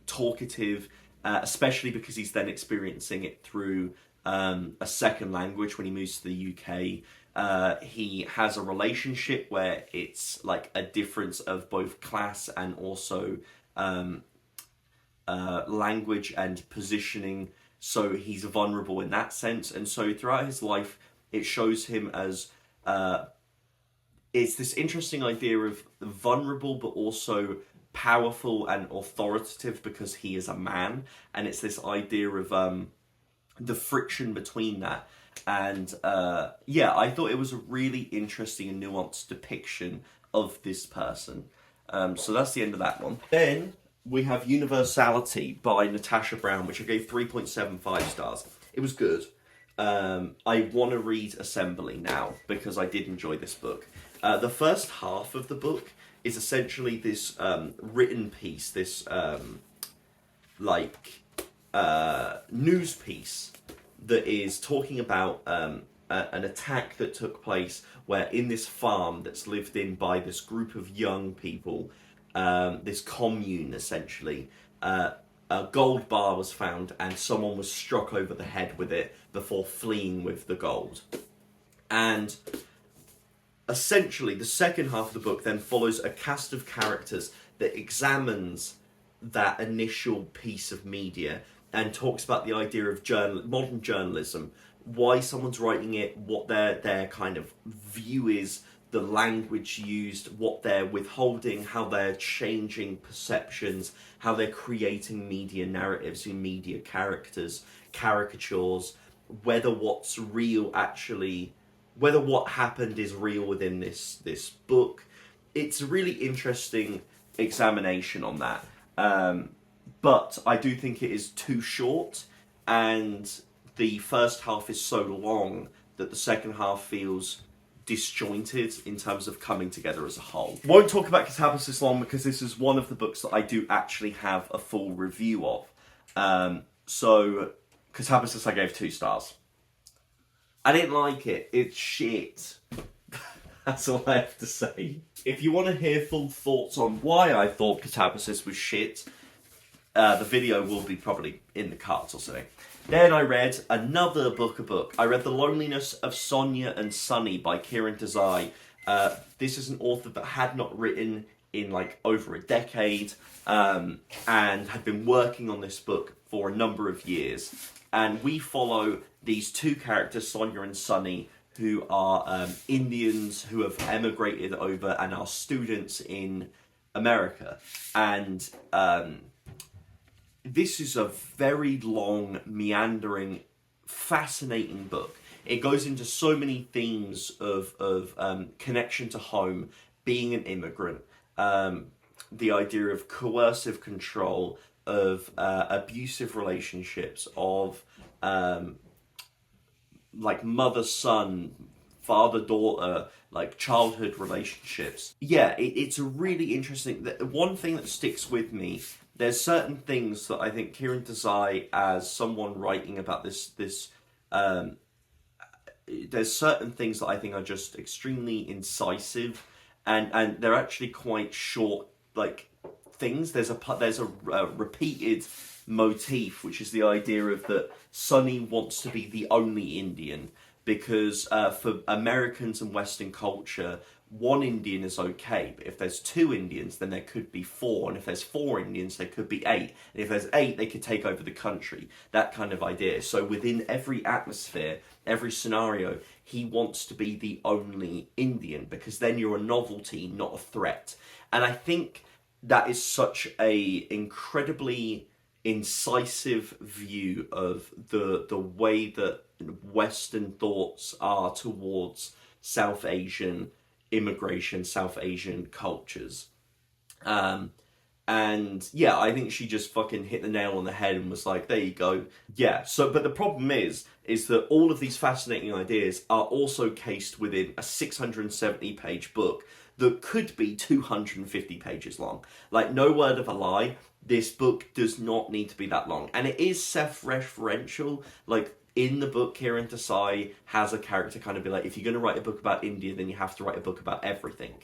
talkative, especially because he's then experiencing it through a second language when he moves to the UK. He has a relationship where it's like a difference of both class and also language and positioning, so he's vulnerable in that sense. And so throughout his life, it shows him as it's this interesting idea of vulnerable but also powerful and authoritative because he is a man, and it's this idea of the friction between that. And I thought it was a really interesting and nuanced depiction of this person. So that's the end of that one. Then we have Universality by Natasha Brown, which I gave 3.75 stars. It was good. I want to read Assembly now because I did enjoy this book. The first half of the book is essentially this written piece, this news piece that is talking about an attack that took place where in this farm that's lived in by this group of young people, this commune essentially, a gold bar was found and someone was struck over the head with it before fleeing with the gold. And essentially the second half of the book then follows a cast of characters that examines that initial piece of media and talks about the idea of modern journalism, why someone's writing it, what their kind of view is, the language used, what they're withholding, how they're changing perceptions, how they're creating media narratives and media characters, caricatures, whether what's real actually, whether what happened is real within this book. It's a really interesting examination on that. But I do think it is too short, and the first half is so long that the second half feels disjointed in terms of coming together as a whole. Won't talk about Katabasis long because this is one of the books that I do actually have a full review of. So Katabasis I gave 2 stars. I didn't like it. It's shit. That's all I have to say. If you want to hear full thoughts on why I thought Katabasis was shit, the video will be probably in the cards or something. Then I read another book. I read The Loneliness of Sonia and Sunny by Kiran Desai. This is an author that had not written in like over a decade, and had been working on this book for a number of years. And we follow these 2 characters, Sonia and Sunny, who are Indians who have emigrated over and are students in America. And this is a very long, meandering, fascinating book. It goes into so many themes of connection to home, being an immigrant, the idea of coercive control, of abusive relationships, of like mother-son, father-daughter, like childhood relationships. Yeah, it's a really interesting... One thing that sticks with me, there's certain things that I think Kiran Desai, as someone writing about this there's certain things that I think are just extremely incisive, and they're actually quite short, like, things. There's a repeated motif, which is the idea of that Sunny wants to be the only Indian, because for Americans and Western culture, 1 Indian is okay, but if there's 2 Indians, then there could be 4, and if there's 4 Indians, there could be 8, and if there's 8, they could take over the country. That kind of idea. So within every atmosphere, every scenario, he wants to be the only Indian, because then you're a novelty, not a threat. And I think that is such a incredibly incisive view of the way that Western thoughts are towards South Asian immigration, South Asian cultures. And yeah, I think she just fucking hit the nail on the head and was like, there you go. Yeah, so, but the problem is that all of these fascinating ideas are also cased within a 670-page book that could be 250 pages long. Like, no word of a lie, this book does not need to be that long. And it is self-referential. Like, in the book, Kiran Desai has a character kind of be like, if you're going to write a book about India, then you have to write a book about everything.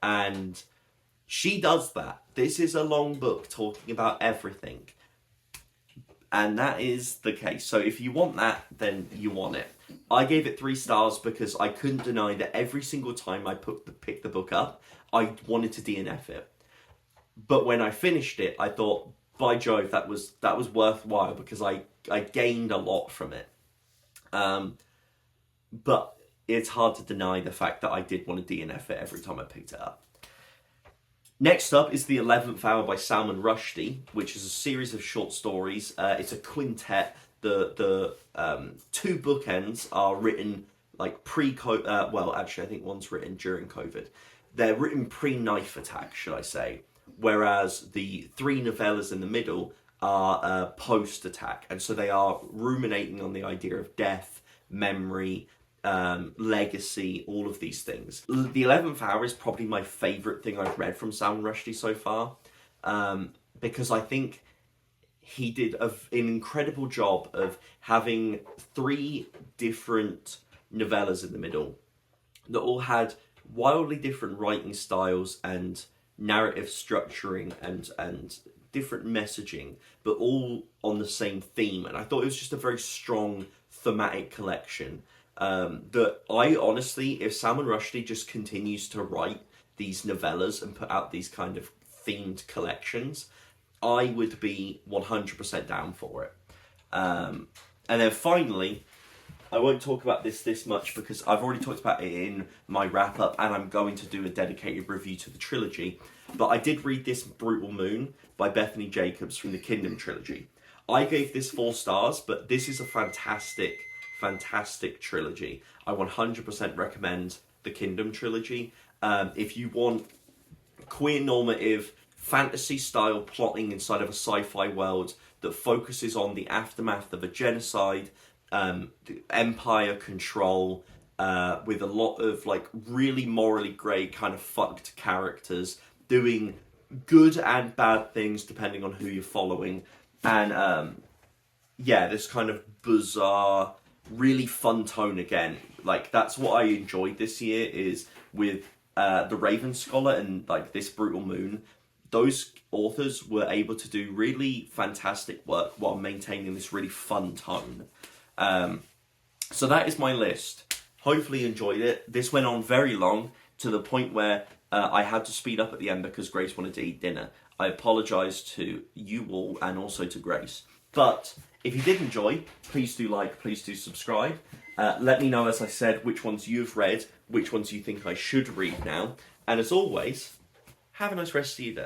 And she does that. This is a long book talking about everything. And that is the case. So if you want that, then you want it. I gave it 3 stars because I couldn't deny that every single time I picked the book up, I wanted to DNF it. But when I finished it, I thought, by Jove, that was worthwhile because I gained a lot from it. But it's hard to deny the fact that I did want to DNF it every time I picked it up. Next up is The 11th Hour by Salman Rushdie, which is a series of short stories. It's a quintet. The two bookends are written like pre-COVID. Well, actually, I think one's written during COVID. They're written pre-knife attack, should I say. Whereas the three novellas in the middle are post-attack. And so they are ruminating on the idea of death, memory, legacy, all of these things. The 11th Hour is probably my favourite thing I've read from Salman Rushdie so far, because I think he did an incredible job of having three different novellas in the middle that all had wildly different writing styles and narrative structuring and different messaging, but all on the same theme. And I thought it was just a very strong thematic collection. That I honestly, if Salman Rushdie just continues to write these novellas and put out these kind of themed collections, I would be 100% down for it. And then finally, I won't talk about this much because I've already talked about it in my wrap-up and I'm going to do a dedicated review to the trilogy. But I did read this Brutal Moon by Bethany Jacobs from the Kingdom trilogy. I gave this 4 stars, but this is a fantastic trilogy. I 100% recommend the Kingdom trilogy. If you want queer normative fantasy style plotting inside of a sci-fi world that focuses on the aftermath of a genocide, the empire control, with a lot of like really morally grey kind of fucked characters doing good and bad things depending on who you're following, and this kind of bizarre, really fun tone again. Like, that's what I enjoyed this year, is with the Raven Scholar and like this Brutal Moon, those authors were able to do really fantastic work while maintaining this really fun tone. So that is my list. Hopefully you enjoyed it. This went on very long, to the point where I had to speed up at the end because Grace wanted to eat dinner. I apologise to you all and also to Grace. But if you did enjoy, please do like, please do subscribe. Let me know, as I said, which ones you've read, which ones you think I should read now. And as always, have a nice rest of your day.